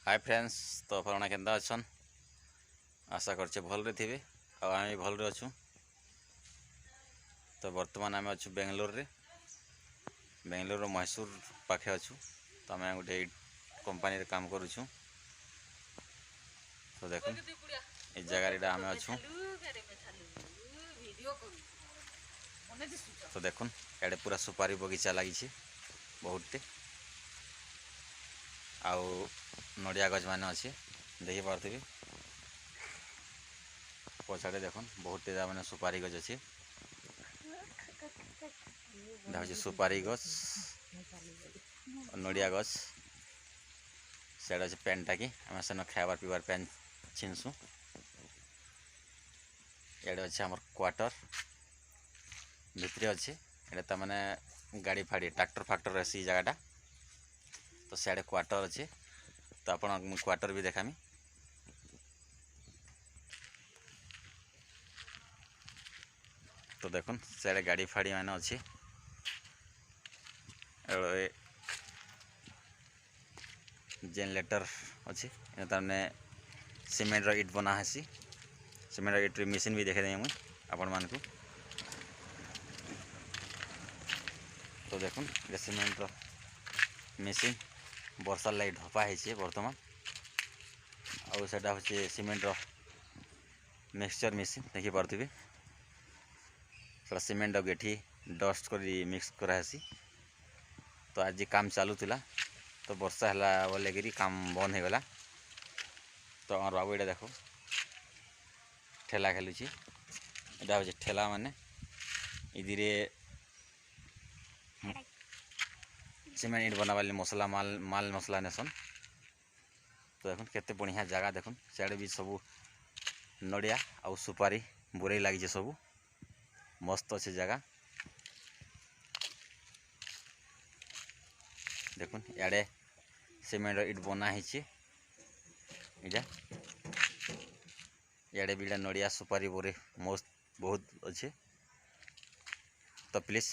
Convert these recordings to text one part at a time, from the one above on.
Hi friends. तो आपना केंदा अछन? आशा करछे भलरे थिबे आ आमे भलरे अछु। तो वर्तमान आमे अछु बेंगलोर रे। बेंगलोर रो मैसूर पाखे अछु। तो आमे गोटे कंपनी रे काम करूछु। तो देखो ए जगह रे आमे अछु। तो देखुन एडे पूरा सुपारी बगीचा लगी छे बहुतटे आउ नड़िया गज मान अच्छे देखी पारे पछाड़े देखुन बहुतटे मैंने सुपारी गज अच्छे सुपारी गछ नड़िया गछ सेड अच्छे पेन टाकी आम सेन खाबार पीबार पेन छिनसु इे अच्छे आम क्वार्टर भितरे अच्छे ये मैंने गाड़ी फाड़ी ट्रैक्टर फैक्टर ऐसी जगहटा तो सियाड़े क्वार्टर अच्छे तो आप क्वार्टर भी देखामी। तो देखुन सियाड़े गाड़ी फाड़ी मैंने अच्छे जेनरेटर अच्छे तारने सीमेंट रो इट बना है सीमेंट रो इट मशीन भी देखे मुझे आपण मान को। तो देखुन ये सीमेंट रो मशीन वर्षा लाइट ढपा है बर्तमान आउ सेटा होचे सीमेंट रो मिक्सचर मशीन देखी पारे सीमेंट गेठी डस्ट कर मिक्स करासी। तो आज काम चलूला तो वर्षा है बोले कि काम बंद हो गला। तो आम बाबू ये देख ठेला खेलुची यहाँ हूँ ठेला माने इधीरे सीमेंट इट बनावाली मसला माल मसला नेसन। तो देखुन केते बढ़िया जगह देखुन सियाड़े भी सब नड़िया आउ सुपारी बुरे लगी सब मस्त अच्छे जगह देखुन इे सीमेंट इट बना इे भी नड़िया सुपारी बोरे मस्त बहुत अच्छे। तो प्लीज़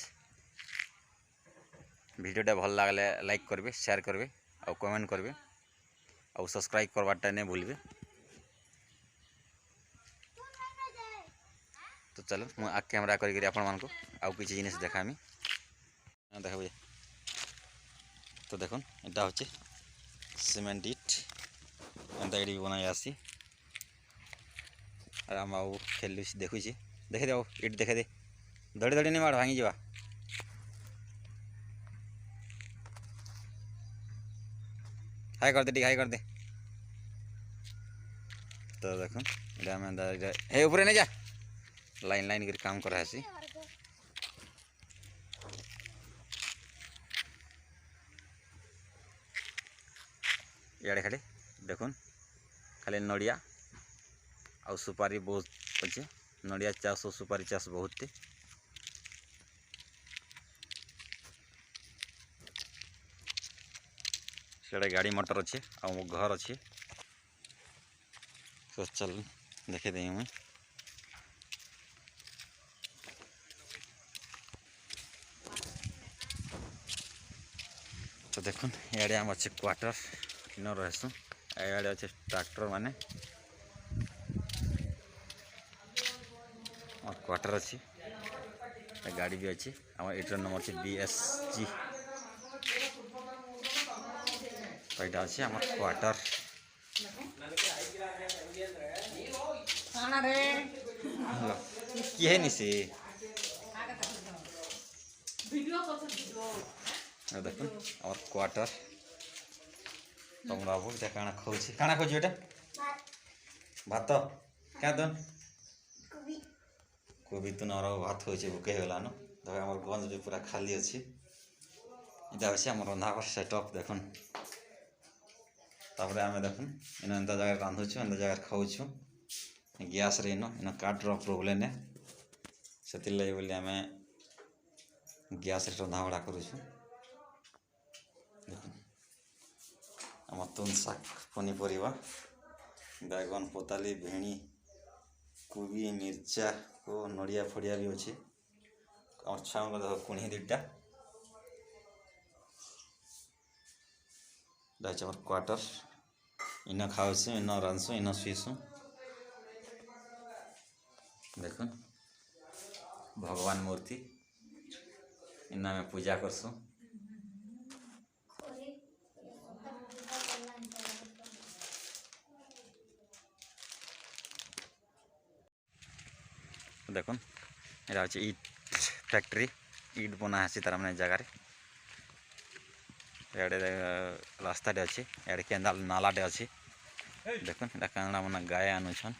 वीडियोटा भल लगले लाइक करेंगे शेयर करेंगे और कमेंट करेंगे और सब्सक्राइब करवाटा नहीं भूलिए। तो चलो मुझे आ कैमरा करी आपण मान को आउ किसी जिनिस देखामी देख। तो देखुन यहाँ हूँ सीमेंट इट एंता इट बना आसी आम आउ खेल देखुची देखे दे आओ इट देखे दे दड़ी दड़ी नहीं माड़ भांगी जा हाई कर दे हाई कर दे। तो देखुन हे ऊपर नहीं जा लाइन लाइन कर काम करा है इे खाली देखुन खाली नड़िया आउ सुपारी बहुत अच्छे नड़िया चाष और सुपारी चाष बहुत थे। सियाड़े गाड़ी मोटर अच्छे आ घर अच्छे तो चल देखे दे मुझे। तो देखुन इे आम अच्छे क्वार्टर इन रहसु इे अच्छे ट्रैक्टर माने क्वार्टर अच्छी गाड़ी भी अच्छी आम एटर नंबर से BSG तो यहाँ अच्छे आम क्वार्टर किए नि से देखुन आम क्वार्टर तुम बाबू क्या खोजी काଣା खोजी एटा भात क्या दन कोबी तो नर भात हो बुके गलान। देख आम गंज भी पूरा खाली अच्छी इटा अच्छे आम रंधार सेटअप देखुन तापर आम देखुन इन एंता जगह रांधुचु एंता जगह खाऊछु गैस रे इन काठर प्रोब्लेम है से लगे बोली आम गैस रे रंधा बड़ा करुछु। देखुन आम तुन शाक पनीपरिया बैगन पोताली भेणी कोबी मिर्चा को नड़िया फड़िया भी अच्छे और छुआ देख कुणी दुटा क्वार्टर इन खाऊसु इन रांधसु इन शुईसु। देखो भगवान मूर्ति इन आम पूजा करसु। देखो यहाँ हूँ इट फैक्ट्री इट बना है तार मैंने जगार इे रास्ताटे अच्छे इे केनाल नालाटे अच्छे। देखो यहाँ कांगड़ा मन गाय आनुछन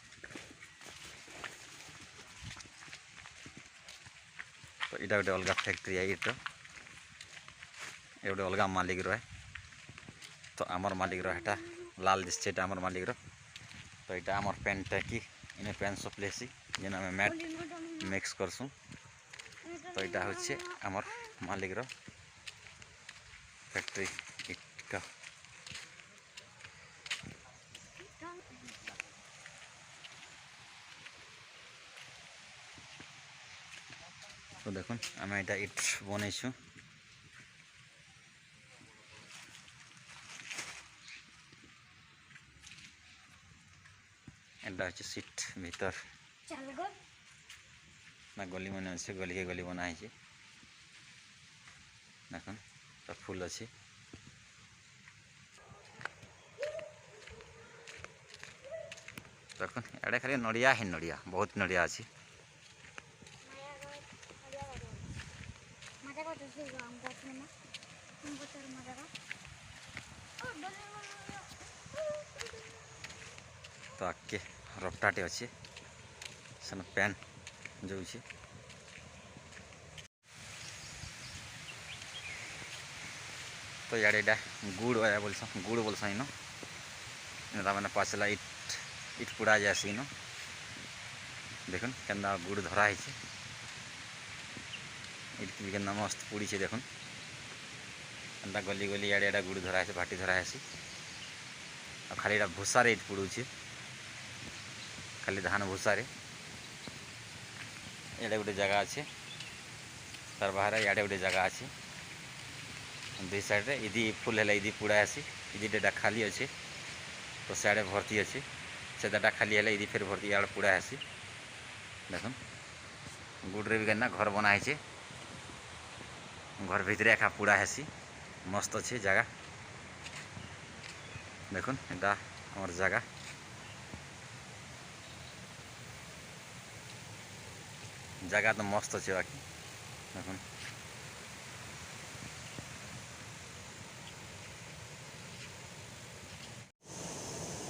तो यहाँ गोटे अलग फैक्ट्री है इट्र ये गोटे अलग मालिक है। तो आमर मालिक है लाल दिशे आमर मालिक तो यहाँ आमर पेन टैकी इन पेन सप्लाई जेन आम मैट मिक्स करसुँ। तो यहाँ हूँ आमर मालिक फैक्ट्री इट। तो देखो आम यहाँ इट बनईसु एटा हूँ सीट भीतर ना गली मन अच्छे गली के गली बनाई देख तो फूल अच्छे। देख इे खाली नड़िया ही नड़िया बहुत नड़िया अच्छी। तो आगे रपटाटे अच्छे सेन पैन जो तो यार यहाँ गुड़ आया बोलसन गुड़ बोलसन इन मैंने पाचला इट इट पुड़ा जाए इन देख के गुड़ धरा इट के मस्त पुड़ी देख एंता गली गली यार गुड़ धरा है भाटी धरा है खाली भूसा इट पुड़ू खाली धान भूसा ये गोटे जगह अच्छे तार बाहर इे गोटे जगह अच्छे दुई साइड रे इदी फुल है इदी पुड़ा आसी इदी खाली अच्छे तो सियाड़े भर्ती अच्छे से खाली है इदी फिर भर्ती इे पुड़ा आसी। देख गुड्रे भी कहना घर बनाई घर भितर एका पुड़ा हेसी मस्त अच्छे जगह। देख यहाँ आमर जगह जगह तो मस्त अच्छे बाकी देख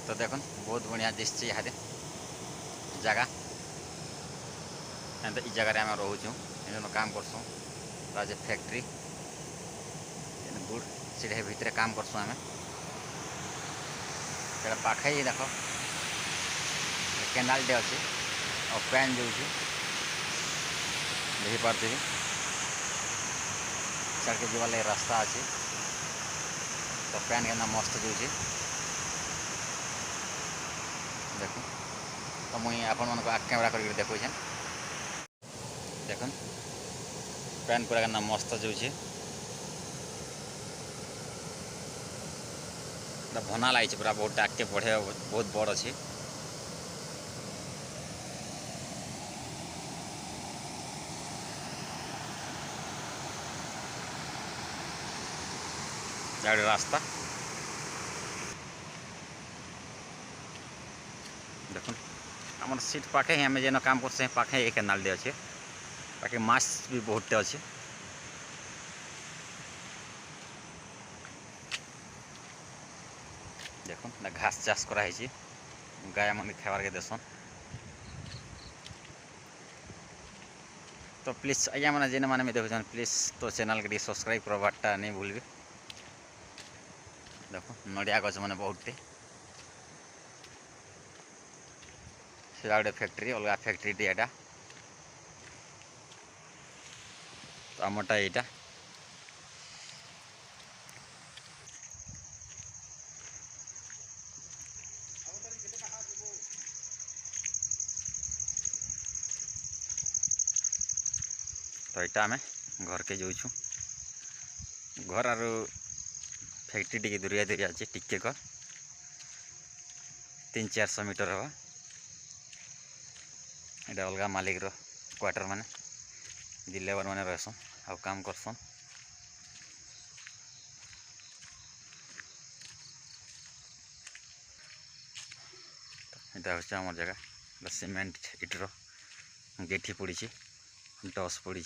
तो देख बहुत बढ़िया दिशे यहाँ जगह एंत जगह आम रोचु इन काम करसुँ आज फैक्ट्री गुड़ सीढ़े भितर काम करसुँ आम पाखे ही देख केनाल टे अच्छे और पैन जो देखी पार्थे सड़क जीवा लगे रास्ता अच्छे तो पैन के मस्त जो देख तो मुई आपण मन को कैमरा कर देखो देख पैन पूरा करना मस्त जो भना लगी पूरा बहुत आगे बढ़े बहुत बड़ अच्छे। रास्ता देख आम सीट पाखे ही आम जेन काम कर पाखे ये केनाल टे अच्छे बाकी माछ भी बहुत अच्छे। देख ना घास चाष कराई गाय मन खाबार के देसन तो प्लीज आज्ञा मैंने जेने मैंने देखुन प्लीज तो चैनल के सब्सक्राइब करवाटा नहीं भूलबे। देख नड़िया गछ मैंने बहुटे से गोटे फैक्ट्री अलग फैक्ट्री यहाँ तो आमटा यहाँ तो यहाँ आम घर के जाऊँ घर आर फैक्ट्री टी दूरिया दूरिया अच्छे टिके घर 300-400 मीटर हवा। एटा अलगा मालिक रो क्वार्टर माने जी लेबर माने रहसन आ काम करसन। एटा होचे हमर जगह। सीमेंट इटर गेठी पड़ी, टस पड़ी।